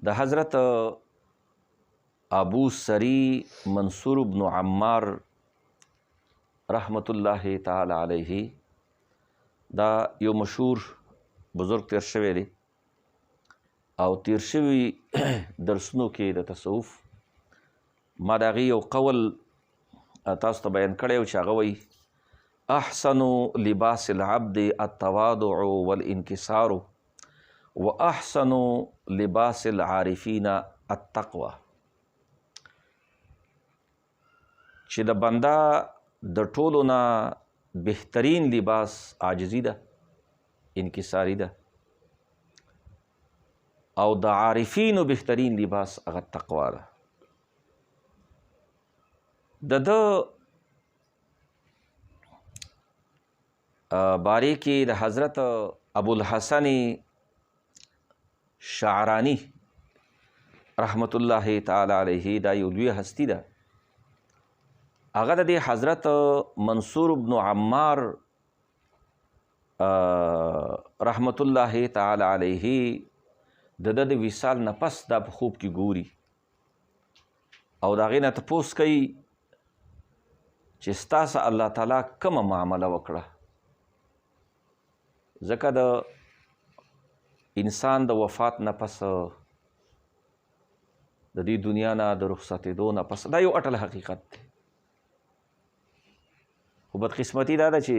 د حضرت ابو سری منصور بن عمار رحمت الله تعالی علیه دا یو مشهور بزرگ تیر شوی دی او تیر شوي درسونو کې د تصوف ما د هغې یو قول تاسو ته بیان کړی و چې هغه وایي احسن لباس العبد التواضع والانکسار واحسن لباس العارفین التقوى چې د بنده د ټولو نه بهترین لباس عاجزي ده، انکساري ده، او د عارفینو بهترین لباس هغه تقوا ده. د باره کې د حضرت ابوالحسن شعرانی رحمت الله تعالی علیه دا یو لوی هستی ده. هغه د دې حضرت منصور بن عمار رحمت الله تعالی علیه د وصال نه پس دا په خوب کې ګوري او د هغې نه تپوس کوي چې ستا سره الله تعالی کومه معامله وکړه. ځکه د انسان د وفات نه پس د دې دنیا نه د رخصتېدو نه پس دا یو اټل حقیقت دی. خو بدقسمتي دا ده چې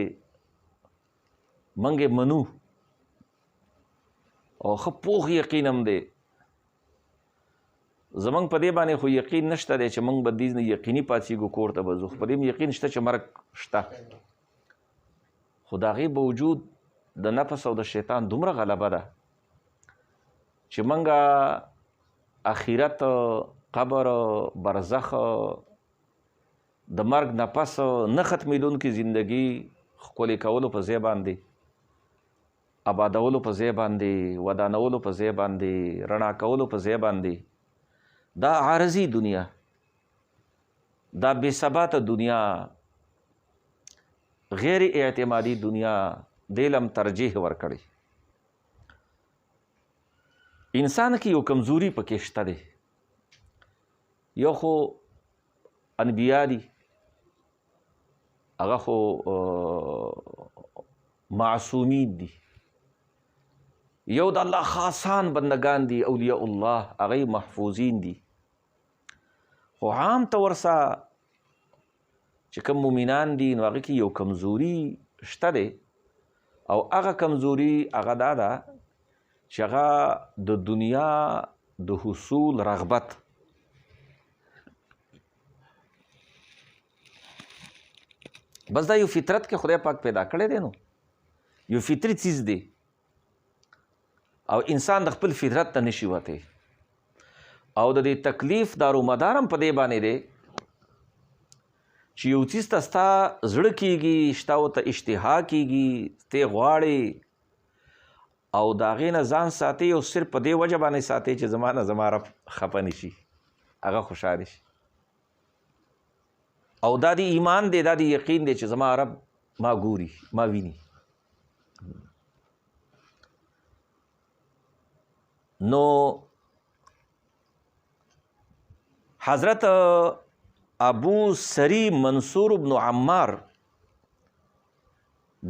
موږ یې منو او ښه پوخ یقین هم دی. زموږ په دې باندې خو یقین نشته دی چې موږ به دې نه یقیني پاڅېږو کور ته به ځو، خو په دې یقین شته چې مرګ شته. خو د هغې باوجود د نفس او د شیطان دومره غلبه ده چې موږ اخرت، قبر، برزخ، د مرګ نه پس نه ختمېدونکې زندګي ښکلې کولو په ځای باندې، آبادولو په ځای باندې، ودانولو په ځای باندې، رڼا کولو په ځای باندې دا عارضي دنیا، دا بې ثباته دنیا، غیر اعتمادي دنیا دې لم ترجیح ورکړی. انسان کې یو کمزوري پکې شته دی. یو خو انبیا دي، هغه خو معصومین دي. یو د الله خاصان بندگان دي، اولیاء الله، هغه محفوظین دي. خو عام طور سره چې کوم مؤمنان دي نو هغه کې یو کمزوري شته دی او هغه کمزوري هغه دا ده چې هغه د دنیا د حصول رغبت. بس دا یو فطرت کې خدای پاک پیدا کړی دی، نو یو فطري چیز دی او انسان د خپل فطرت ته نشي وتی. او د دې تکلیف دارومدار هم په دې باندې دی چې یو څیز ته ستا زړه کېږي، شتا ورته اشتها کېږي، ته غواړې او د هغې نه ځان ساتې او صرف په دې وجه باندې ساتې چې زما نه زما رب خفه نه شي، هغه خوشحاله شي. او دا دی ایمان دی، دا دی یقین دی چې زما رب ما ګوري، ما ویني. نو حضرت ابو سری منصور بن عمار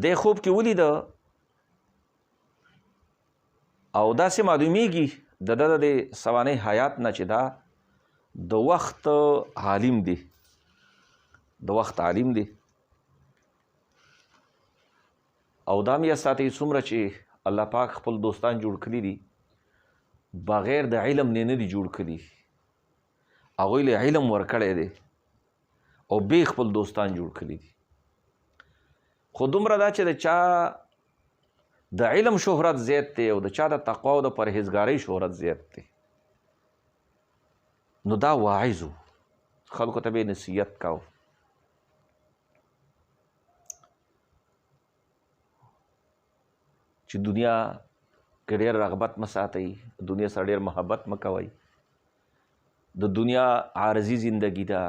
دې خوب کې ولیده او داسې معلومیږي د ده د سوانح حیات نه چې دا د وخت عالم دی، د وخت عالم دی. او دا مې ساتي څومره چې الله پاک خپل دوستان جوړ کړي دي بغیر د علم نه دي جوړ کړي. هغوی له علم ورکړی دی او بې خپل دوستان جوړ کړي دي. خو دومره دا چې د چا د علم شهرت زیات دی او د چا د تقوا او د پرهیزګارۍ شهرت زیات دی، نو دا واعظ و، خلکو ته به نصیحت کاو. چې دنیا کې ډېر رغبت مه ساتئ، دنیا سره ډېر محبت مه کوئ. د دنیا عارضي زندگی ده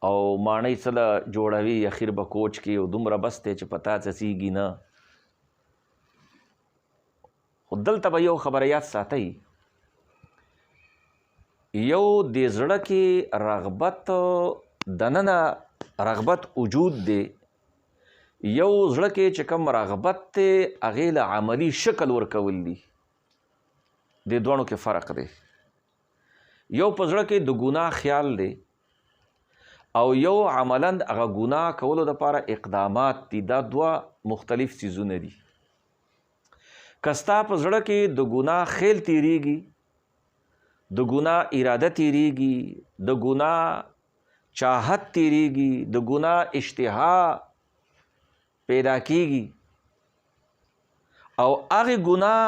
او ماڼۍ څه له جوړوي، اخر به کوچ کې او دومره بس دی چې پتا څڅېږي نه. خو دلته به یو خبره یاد ساتئ یو د زړه کې رغبت دننه رغبت وجود دی، یو زړه کې چې کوم رغبت دی هغې له عملي شکل ورکول دي. د دواړو کې فرق دی. یو په زړه کې د ګناه خیال دی او یو عملاً هغه ګناه کولو دپاره اقدامات دي. دا دوه مختلف څیزونه دي. که ستا په زړه کې د ګناه خیل تیریږي، د ګناه اراده تیریږي، د ګناه چاهت تیریږي، د ګناه اشتها پیدا کیږي او هغې ګناه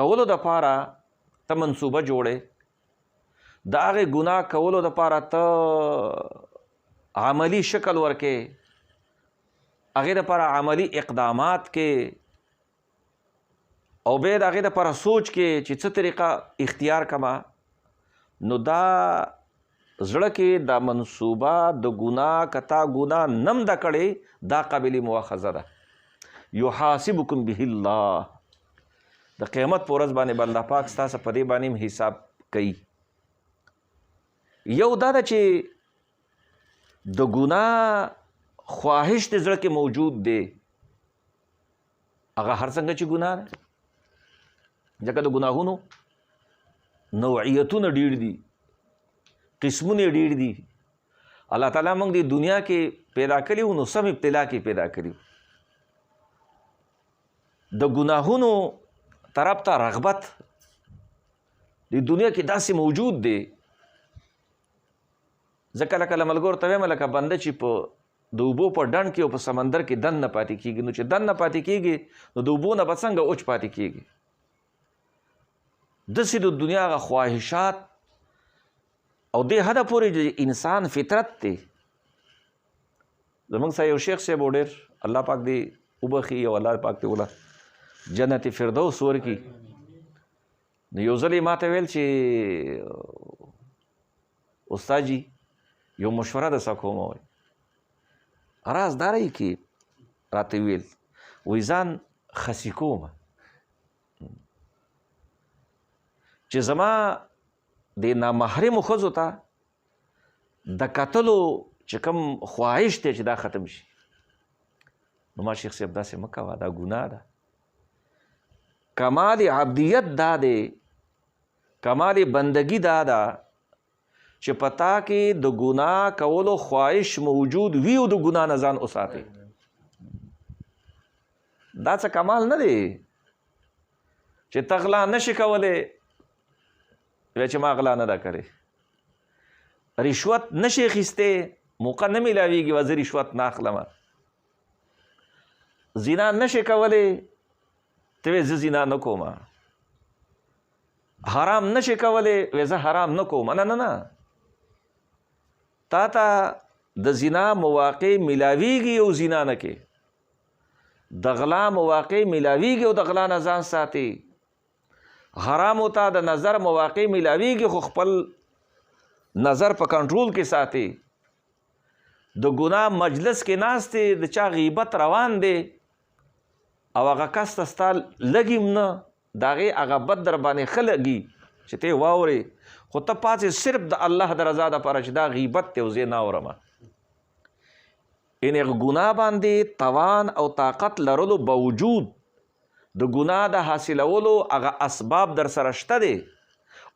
کولو دپاره ته منصوبه جوړې، د هغې ګناه کولو دپاره ته عملی شکل ورکې، هغې دپاره عملی اقدامات کې او بیا د هغې دپاره سوچ کې چې څه طریقه اختیار کما، نو دا زړه کې دا منصوبه د ګناه کتا ګناه نم ده کړې، دا قابل مؤاخذه ده. یحاسبکم به الله، د قیامت په ورځ باندې به الله پاک ستاسو په دې باندې حساب کوي. یو دا ده چې د ګناه خواهش د زړه کې موجود دی، هغه هر څنګه چې ګناه ده، ځکه د ګناهونو نوعیتونه ډېر دي، قسمونه ډېر دي. الله تعالی موږ د دنیا کې پیدا کړي وو، نو سم ابتلا کې پیدا کړي. د ګناهونو طرف ته رغبت د دنیا کې داسې موجود دی. زه کله کله ملګرو ته وایم لکه بنده چې په د اوبو په ډنډ کې او په سمندر کې دن نه پاتې کېږي، نو چې دن نه پاتې کېږي نو د اوبو نه به څنګه اوچ پاتې کېږي. داسې د دنیا هغه خواهشات او دې حده پورې د انسان فطرت دی. زموږ سره یو شیخ صاحب ډېر الله پاک دې وبخي او الله پاک دې وله جنت فردوس ورکي. نو یو ځل یې ما ته ویل چې استاد جي یو مشوره درڅخه کومه، وایي رازدارۍ کې راته ویل، وایي ځان خسي کومه چې زما د نامحرمو ښځو ته د کتلو چې کوم خواهش دی چې دا ختم شي. نو ما شیخ صاحب داسې مه کوه، دا ګناه ده. کمال عبدیت دا دی، کمال بندگی دا ده چې پتا کې د ګناه کولو خواهش موجود وي او د ګناه نه ځان وساتې. دا څه کمال نه دی چې ته غلا نشي کولی وی چې ما غلا نه ده کړې، رشوت نشي اخیستی، موقع نه میلاویږي وه زه رشوت نه اخلمه، زنا نشي کولی ته وی زه زنا نه کومه، حرام نشي کولی وی زه حرام نه کومه. نه نه نه، تا ته د زنا مواقع میلاویږي او زنا نه کې، د غلا مواقع میلاویږي او د غلا نه ځان ساتي، حرامو ته د نظر مواقع میلاویږي خو خپل نظر په کنټرول کې ساتي، د ګناه مجلس کې ناست دی، د چا غیبت روان دی او هغه کس ته ستا لګي نه، د هغې هغه بد در باندې ښه لګي چې ته یې واورې، خو ته پاسې صرف د الله د رضا دپاره چې دا غیبت دی او زه یې نه اورمه. یعنې ګناه باندې توان او طاقت لرلو باوجود د ګناه د حاصلولو هغه اسباب در سره شته دی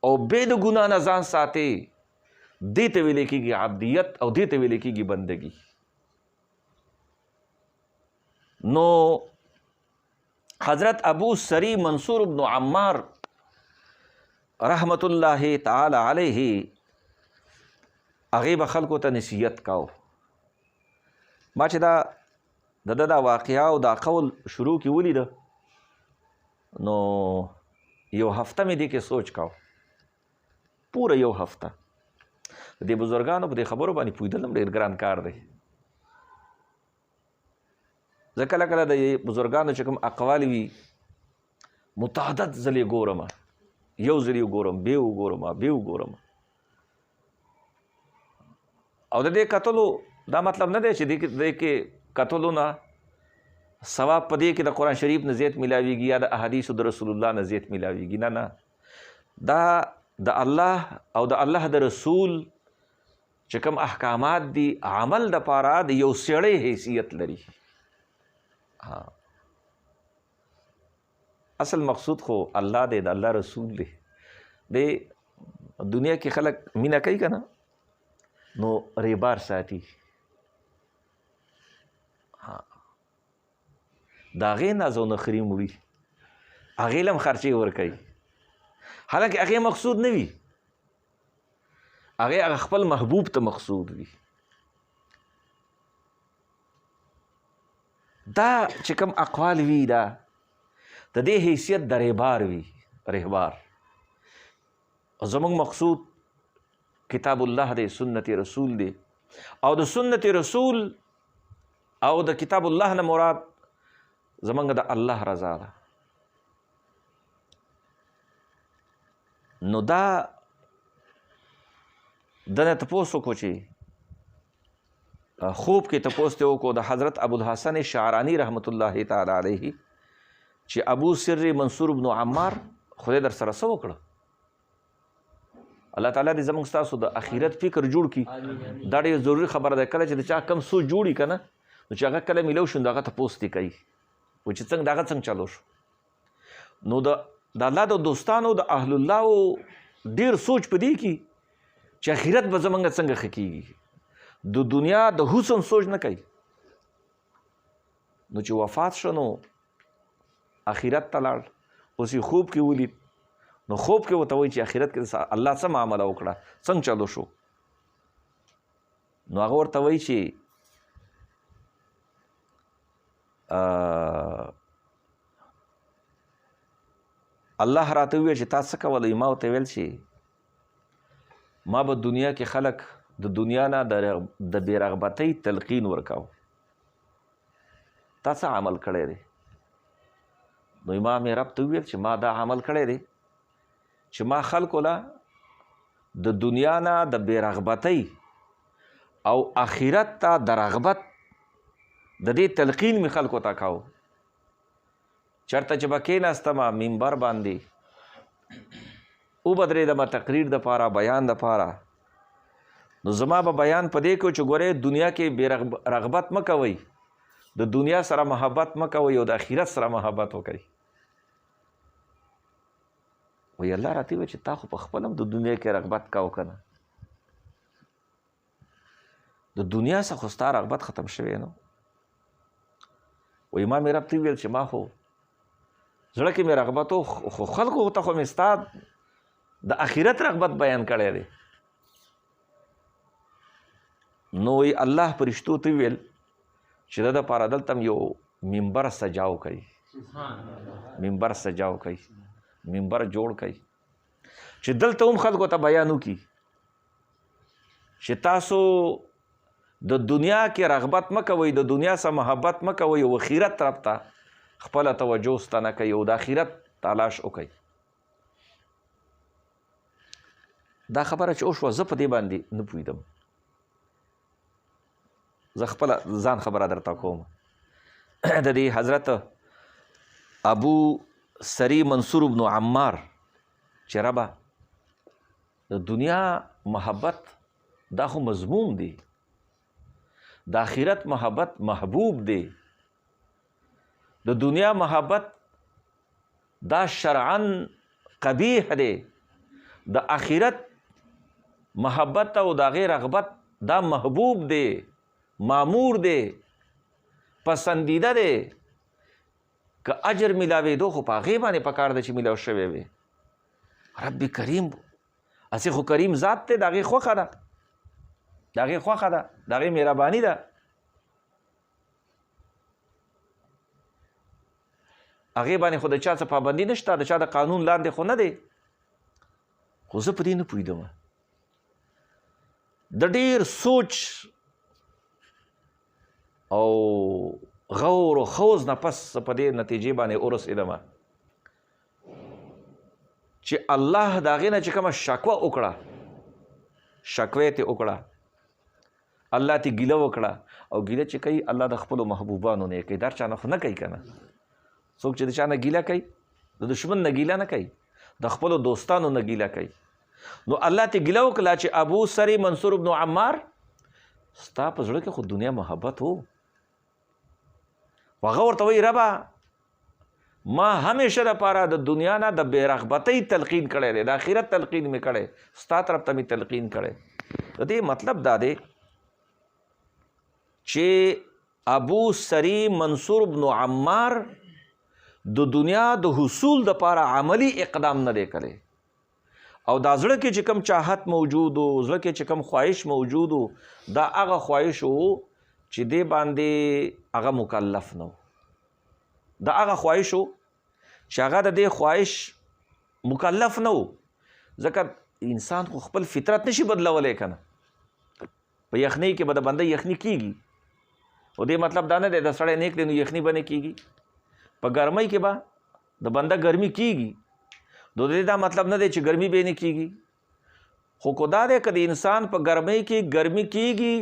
او بې د ګناه نه ځان ساتې، دې ته ویلی کېږي عبدیت او دې ته ویلی کېږي بندګي. نو حضرت ابو سری منصور بن عمار رحمت الله تعالی علیه هغې به خلکو ته نصیحت کاو. ما چې دا د ده دا واقعه او دا قول شروع کې ولیده نو یو هفته مې دې کې سوچ کاو، پوره یو هفته. د دې بزرګانو په دې خبرو باندې پوهېدل هم ډېر ګران کار دی. زه کله کله د بزرګانو چې کوم اقوال وي متعدد ځلې ګورم، یو ځل یې وګورم، بیا وګورم، بیا وګورم، او د دې کتلو دا مطلب نه دی چې دې کې کتلو نه ثواب په دې کې د قرآن شریف نه زیات میلاویږي یا د احادیثو د رسول الله نه زیات میلاویږي. نه نه، دا د الله او د الله د رسول چې کوم احکامات دي عمل د پاره د یو سړی حیثیت لري. اصل مقصود خو الله دی، د الله رسول دی. د دنیا کې خلک مینه کوي که نه، نو ریبار ساتي، د هغې ناز او نخري مړي، هغې له هم خرچې ورکوي، حالانکه هغې مقصود نه وي، هغې هغه خپل محبوب ته مقصود وي. دا چې کوم اقوال وي دا د دې حیثیت د ریبار وي، رهبار. زموږ مقصود کتاب الله دی، سنت رسول دی، او د سنت رسول او د کتاب الله نه مراد زمونږ د الله رضا ده. نو دا دنه تپوس وکړو چې خوب کې تپوس ته وکړو د حضرت ابوالحسن شعرانی رحمت الله تعالی علیه چې ابو سر منصور بن عمار خدای در سره څه وکړه. الله تعالی دې زموږ ستاسو د اخرت فکر جوړ کړي. دا ډېر ضروري خبره ده. کله چې د چا کم سوچ جوړي که نه، نو چې هغه کله میلو شو نو هغه تپوس دې کوي و چې څنګه دغه څنګه چلو شو. نو د الله د دوستانو د اهل الله ډېر سوچ په دې کې چې اخرت به زموږ څنګه ښه کېږي، د دنیا د حسن سوچ نه کوي. نو چې وفات شو نو اخرت ته لاړ، اوس یې خوب کې ولید، نو خوب کې ورته وایي چې اخرت کې الله څه معامله وکړه، څنګه چلو شو. نو هغه ورته وایي چې الله راته وویل چې تا څه کولی؟ ما ورته ویل چې ما به دنیا کې خلک د دنیا نه د بې رغبتۍ تلقین ورکاو. تا څه عمل کړی دی؟ نو امام رب ته وویل چې ما دا عمل کړی دی چې ما خلکو له د دنیا نه د بې رغبتۍ او آخرت ته د رغبت د دې تلقین مې خلکو ته کاو. چېرته چې به کېناستمه منبر باندې وبدرېدمه تقریر دپاره، بیان دپاره، نو زما به بیان په دې کې چې ګورئ دنیا کې بې رغبت مه کوئ، د دنیا سره محبت مه کوئ او د آخرت سره محبت وکئ. وی الله راته وویل چې تا خو په خپله هم د دنیا کې رغبت کوو که نه، د دنیا څخه خو ستا رغبت ختم شوی نو. وی ما مې رب ته وویل چې ما خو زړه کې مې رغبت و، خو خلکو ته خو مې ستا د آخرت رغبت بیان کړی دی. نو وی الله فرشتو ته وویل چې د دپاره دلته یو منبر سجاو کوي، منبر سجاو کوي، منبر جوړ کوي چې دلته هم خلکو ته بیان وکړي چې تاسو د دنیا کې رغبت مه کوئ، د دنیا سره محبت مه کوئ او آخرت طرف ته خپله توجه سته نه کوئ او د آخرت تلاش وکئ. دا خبره چې وشوه زه په دې باندې نه پوهېدم، زه خپله ځان خبره درته کوم. د دې حضرت ابو سری منصور بن عمار چې ربه د دنیا محبت دا خو مضموم دی، د آخرت محبت محبوب دی، د دنیا محبت دا شرعاً قبیح دی، د آخرت محبت او د هغې رغبت دا محبوب دی، مامور دی، پسندیده دی. که اجر ملاوېدو خو په هغې باندې پکار ده چې ملاو شوی وي. رب کریم هسې خو کریم ذات دی، د هغې خوښه ده، د هغې خوښه ده، د هغې مهرباني ده. هغې باندې خو د چا څه پابندي نشته، د چا د قانون لاندې خو نه دی. خو زه په دې نه پوهېدم. د ډېر سوچ او غور و خوض نه پس په دې نتیجې باندې ورسېدم چې الله د هغې نه چې کومه شکوه وکړه، شکوه یې ترې وکړه، الله ته ګیله وکړه، او ګیله چې کوي الله د خپلو محبوبانو نه یې کوي، دا چا نه خو نه کوي که نه. څوک چې د چا نه ګیله کوي د دشمن نه ګیله نه کوي، د خپلو دوستانو نه ګیله کوي. نو الله ته ګیله وکړه چې ابو سری منصور ابن عمار ستا په زړه کې خو دنیا محبت و. هغه ورته وایي ربه ما همیشه دپاره د دنیا نه د بې رغبتۍ تلقین کړی دی، د آخرت تلقین مې کړی، ستا طرف ته مې تلقین کړی. د دې مطلب دا دی چې ابو سری منصور ابن عمار د دنیا د حصول دپاره عملی اقدام نه دی کړی، او دا زړه کې چې کم چاحت موجود و، زړه کې چې کم خواهش موجود و، دا هغه خواهش و چې دې باندې هغه مکلف نه و. دا هغه خواهش و چې هغه د دې خواهش مکلف نه و. ځکه انسان خو خپل فطرت نشي بدلولی که نه. په یخنۍ کې به د بنده یخني کېږي، خو دې مطلب دا نه دی د سړی نیک دی نو یخني به نه کېږي. په ګرمۍ کې به د بنده ګرمي کېږي، نو دې دا مطلب نه دی چې ګرمي به نه کېږي. خو کو دا دی که د انسان په ګرمۍ کې ګرمي کېږي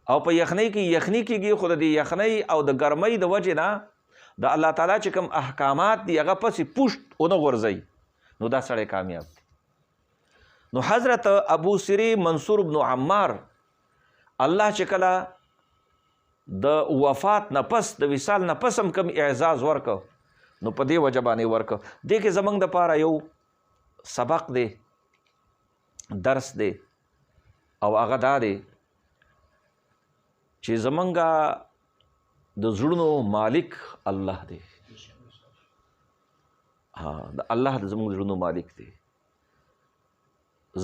او په یخنۍ کې یخني کېږي، خو د دې یخنۍ او د ګرمۍ د وجې نه د الله تعالی چې کوم احکامات دي هغه پسې پشت ونه غورځوي، نو دا سړی کامیاب دی. نو حضرت ابو سری منصور ابن عمار الله چې کله د وفات نه پس د وصال نه پس هم کم اعزاز ورکو، نو په دې وجه باندې ورکو. دې کې زمونږ دپاره یو سبق دی، درس دی، او هغه دا دی چې زمونږه د زړونو مالک الله دی. د الله د زمونږ زړونو مالک دی.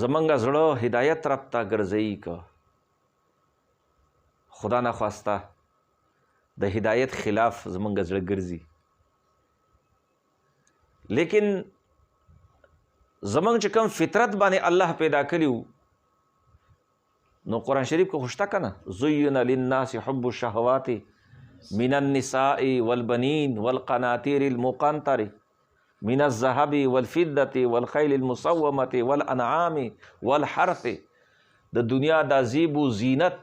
زمونږه زړه هدایت طرف ته ګرځوي که خدا نخواسته د هدایت خلاف زمونږه زړه ګرځي. لیکن زمونږ چې کوم فطرت باندې الله پیدا کړي وو، نو قرآن شریف کې خوشته که نه زین للناس حب الشهوات من النساء والبنین والقناطیر المقنطر من الذهب والفضة والخیل المسومة والانعام والحرث. د دنیا دا زیب و زینت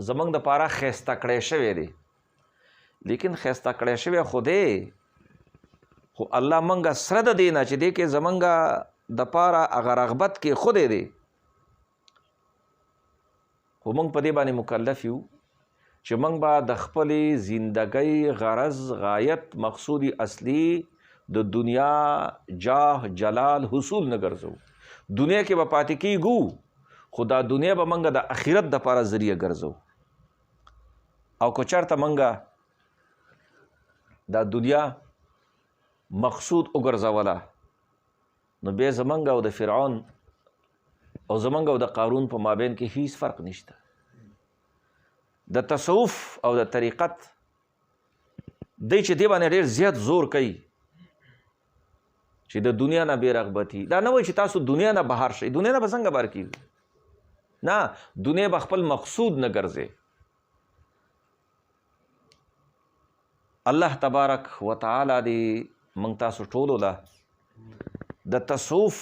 زمونږ دپاره ښایسته کړی شوی دی، لیکن ښایسته کړی شوی خو دی، خو الله منګه سره د دې نه چې دې کې زمونږه دپاره هغه رغبت کې خودی دی، خو موږ په دې باندې مکلف یو چې موږ به د خپلې زندګۍ غرض غایت مقصودی اصلي د دنیا جاه جلال حصول نه ګرځو. دنیا کې به پاتې کېږو، خو دا دنیا به موږ د آخرت دپاره ذریعه ګرځو. او که چېرته موږ دا دنیا مقصود وګرځوله، نو بیا زمونږ او د فرعون او زمونږ او د قارون په مابین کې هیڅ فرق نشته. د تصوف او د طریقت دی چې دی باندې ډېر زیات زور کوي چې د دنیا نه بې رغبتي. دا نه وایي چې تاسو دنیا نه بهر شئ، دنیا نه به څنګه بهر کېږو؟ نه، دنیا به خپل مقصود نه ګرځئ. الله تبارک وتعالی دې موږ تاسو ټولو له د تصوف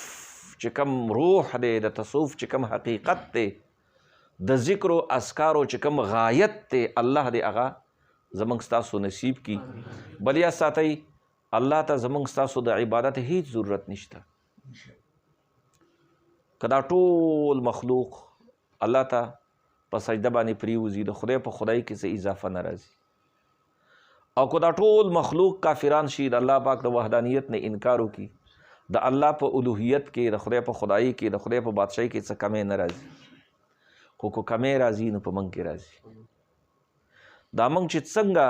چې کوم روح دی، د تصوف چې کوم حقیقت دی، د ذکر و اذکارو چې کوم غایت دی، الله دې هغه زموږ ستاسو نصیب کی. بل یا ساتئ الله ته زموږ ستاسو د عبادت هیڅ ضرورت نشته. که دا ټول مخلوق الله ته په سجده باندې پریوځي، د خدای په خدای کې څه اضافه نه راځي. او که دا ټول مخلوق کافران شي، د الله پاک د وحدانیت نه انکار وکړي، د الله په الوهیت کې، د خدای په خدایي کې، د خدای په بادشاہي کې څه کمی نه راځي. خو که کمی راځي نو په موږ کې راځي. دا موږ چې څنګه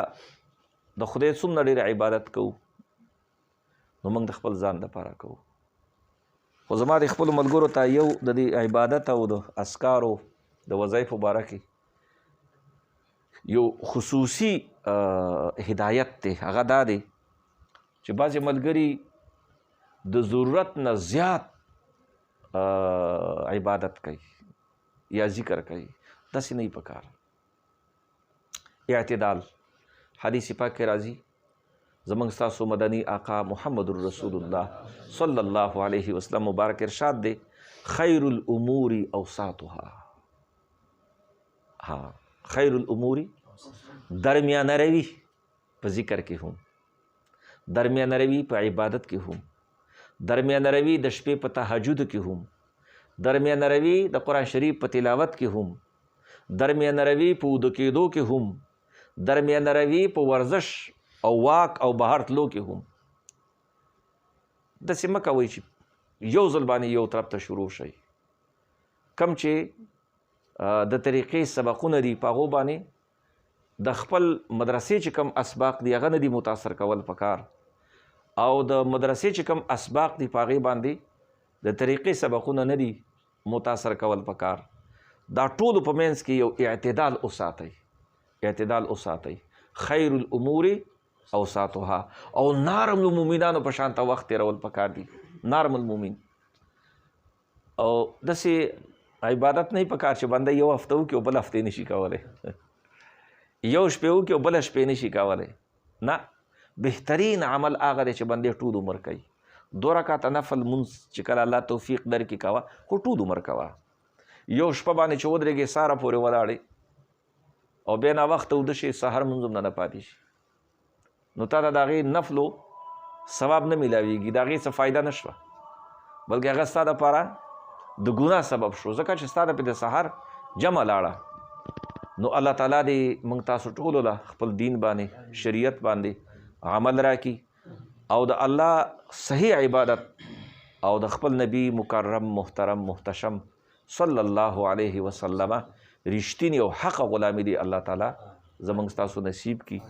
د خدای څومره ډېر عبادت کوو، نو موږ د خپل ځان دپاره کوو. خو زما د خپلو ملګرو ته یو د دې عبادت او د اذکارو د وظایفو باره کې یو خصوصي هدایت دی. هغه دا دی چې بعضې ملګري د ضرورت نه زیات عبادت کوي یا ذکر کوي، داسې نه په کار. اعتدال حدیث پاک کې راځي، زمونږ ستاسو مدني آقا محمد رسول الله صلی الله علیه وسلم مبارک ارشاد دی، خیر الامور اوساطها. ها، خیر الامور درمیانه روی په ذکر کې هم، درمیانه روی په عبادت کې هم، درمیانه روی د شپې په تهجد کې هم، درمیان روي د قرآن شریف په تلاوت کې هم، درمیان روي په وده کېدو کې هم، درمیان روي په ورزش او واک او بهر تلو کې هم. داسې مه کوئ چې یو ځل باندې یو طرف ته شروع شئ. کم چې د طریقې سبقونه دي په هغو باندې د خپل مدرسې چې کم اسباق دي هغه نه دي متاثر کول پکار، او د مدرسې چې کم اسباق دي په هغې باندې د طریقې سبقونه نه دي متاثر کول پکار. دا ټولو په منځ کې یو اعتدال وساتئ، اعتدال وساتئ. خیر الامور اوساطها، او نارم المؤمنانو په شانته وخت تېرول پکار دي. نارم المؤمن، او داسې عبادت نه پکار چې بنده یو هفته وکړي او بل هفتې نشي کولی، یو شپې وکړي او بله شپې نشي کولی. نه، بهترین عمل هغه دی چې بندې ټول عمر کوي. 2 رکعته نفل مونځ چې کله الله توفیق درکړي کوه، خو ټول عمر کوه. یو شپه باندې چې ودرېږې ساره پورې ولاړې او بیا ناوخته وده شي، سحر مونځ هم نه پاتې شي، نو تا ته د هغې نفلو ثواب نه میلاویږي، د هغې څه فایده نه شوه، بلکې هغه ستا دپاره د ګناه سبب شو، ځکه چې ستا د پې د سحر جمع لاړه. نو الله تعالی دې موږ تاسو ټولو له خپل دین باندې، شریعت باندې عمل راکړي، او د الله صحیح عبادت او د خپل نبی مکرم محترم محتشم صلی الله علیه وسلم رښتینی او حق غلامي دی الله تعالی زموږ ستاسو نصیب کړي.